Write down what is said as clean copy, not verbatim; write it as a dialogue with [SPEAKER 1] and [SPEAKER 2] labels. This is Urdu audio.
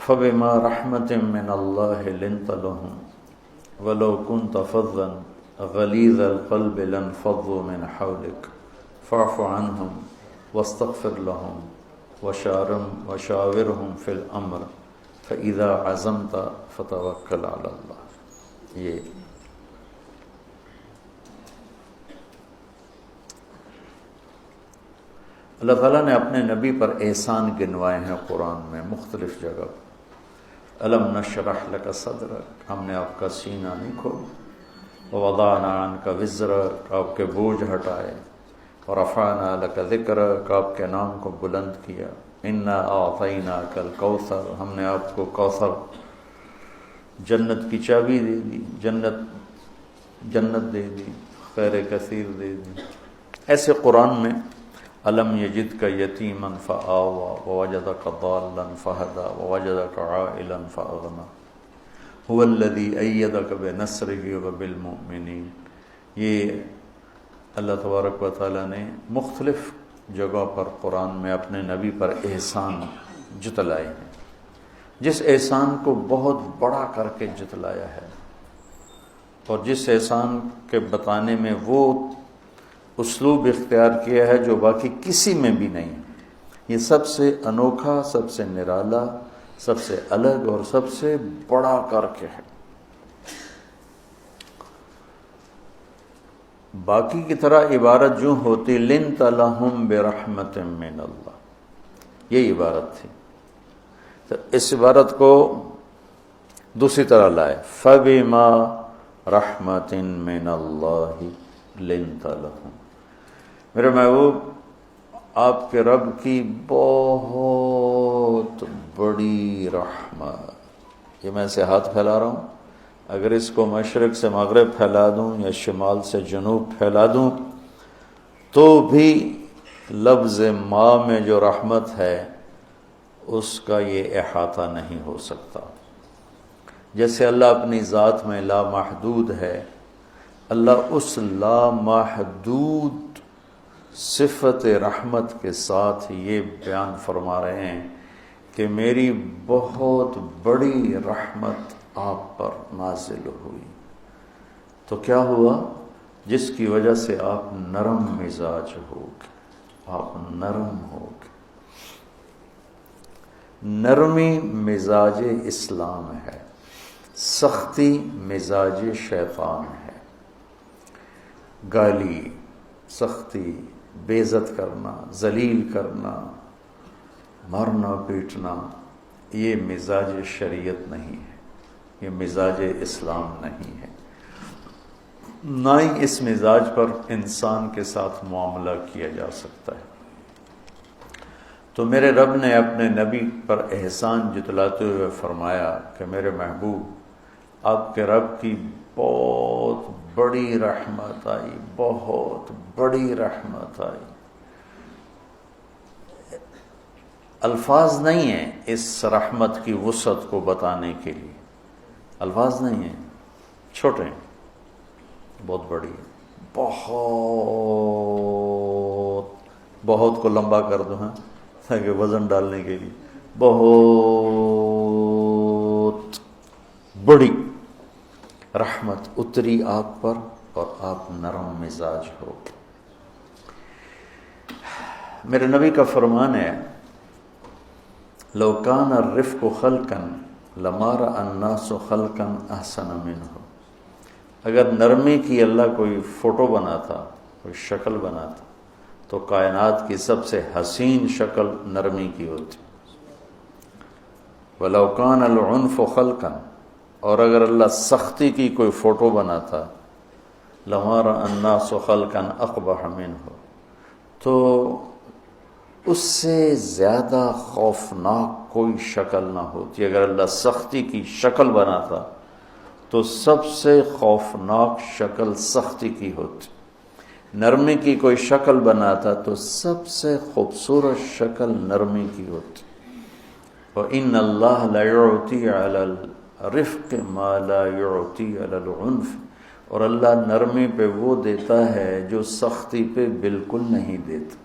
[SPEAKER 1] فبما رحمة من الله لنت لهم ولو كنت فظا غليظ القلب لانفضوا من حولك فاعف عنهم واستغفر لهم وشاورهم في الأمر فإذا عزمت فتوکل على اللہ. یہ اللہ تعالیٰ نے اپنے نبی پر احسان گنوائے ہیں قرآن میں مختلف جگہ. الم نشرح لک صدرک، ہم نے آپ کا سینہ نہیں کھولا. ووضعنا عنک وزرک، آپ کے بوجھ ہٹائے. ورفعنا لک ذکرک، آپ کے نام کو بلند کیا. انا اعطیناک الکوثر، ہم نے آپ کو کوثر جنت کی چابی دے دی، جنت دے دی، خیر کثیر دے دی. ایسے قرآن میں الم یجدک یتیما فآوی ووجدک ضالا فہدی ووجدک عائلا فاغنی هو الذی ایدک بنصرہ وبالمؤمنین. یہ اللہ تبارک و تعالیٰ نے مختلف جگہ پر قرآن میں اپنے نبی پر احسان جتلائے ہیں. جس احسان کو بہت بڑا کر کے جتلایا ہے اور جس احسان کے بتانے میں وہ اسلوب اختیار کیا ہے جو باقی کسی میں بھی نہیں. یہ سب سے انوکھا، سب سے نرالا، سب سے الگ اور سب سے بڑا کر کے ہے. باقی کی طرح عبارت جو ہوتی لنت لہم برحمت من اللہ، یہ عبارت تھی. تو اس عبارت کو دوسری طرح لائے فبما رحمت من اللہ لنت لہم. میرے محبوب، آپ کے رب کی بہت بڑی رحمت. یہ میں سے ہاتھ پھیلا رہا ہوں، اگر اس کو مشرق سے مغرب پھیلا دوں یا شمال سے جنوب پھیلا دوں تو بھی لفظ ما میں جو رحمت ہے اس کا یہ احاطہ نہیں ہو سکتا. جیسے اللہ اپنی ذات میں لامحدود ہے، اللہ اس لامحدود صفت رحمت کے ساتھ یہ بیان فرما رہے ہیں کہ میری بہت بڑی رحمت آپ پر نازل ہوئی. تو کیا ہوا؟ جس کی وجہ سے آپ نرم مزاج ہو گئے، آپ نرم ہو گئے. نرمی مزاج اسلام ہے، سختی مزاج شیطان ہے. گالی، سختی، بے عزت کرنا، ذلیل کرنا، مارنا پیٹنا، یہ مزاج شریعت نہیں ہے، یہ مزاج اسلام نہیں ہے. نہ ہی اس مزاج پر انسان کے ساتھ معاملہ کیا جا سکتا ہے. تو میرے رب نے اپنے نبی پر احسان جتلاتے ہوئے فرمایا کہ میرے محبوب، آپ کے رب کی بہت بڑی رحمت آئی، بہت بڑی رحمت آئی. الفاظ نہیں ہیں اس رحمت کی وسعت کو بتانے کے لیے، الفاظ نہیں ہیں، چھوٹے ہیں، بہت بڑی ہے. بہت کو لمبا کر دو ہاں تاکہ وزن ڈالنے کے لیے. بہت بڑی رحمت اتری آپ پر اور آپ نرم مزاج ہو. میرے نبی کا فرمان ہے لو کان الرفق خلقا لما رأى الناس خلقا احسن منه. اگر نرمی کی اللہ کوئی فوٹو بناتا، کوئی شکل بناتا تو کائنات کی سب سے حسین شکل نرمی کی ہوتی. وَلَوْ كَانَ الْعُنْفُ خَلْقًا، اور اگر اللہ سختی کی کوئی فوٹو بناتا لَمَا رَأَى النَّاسُ خَلْقًا أَقْبَحَ مِنْهُ، تو اس سے زیادہ خوفناک کوئی شکل نہ ہوتی. اگر اللہ سختی کی شکل بناتا تو سب سے خوفناک شکل سختی کی ہوتی. نرمی کی کوئی شکل بناتا تو سب سے خوبصورت شکل نرمی کی ہوتی. وَإِنَّ اللَّهَ لَيُعْطِي عَلَى الرِّفْقِ مَا لَا يُعْطِي عَلَى الْعُنْفِ، اور اللہ نرمی پہ وہ دیتا ہے جو سختی پہ بالکل نہیں دیتا.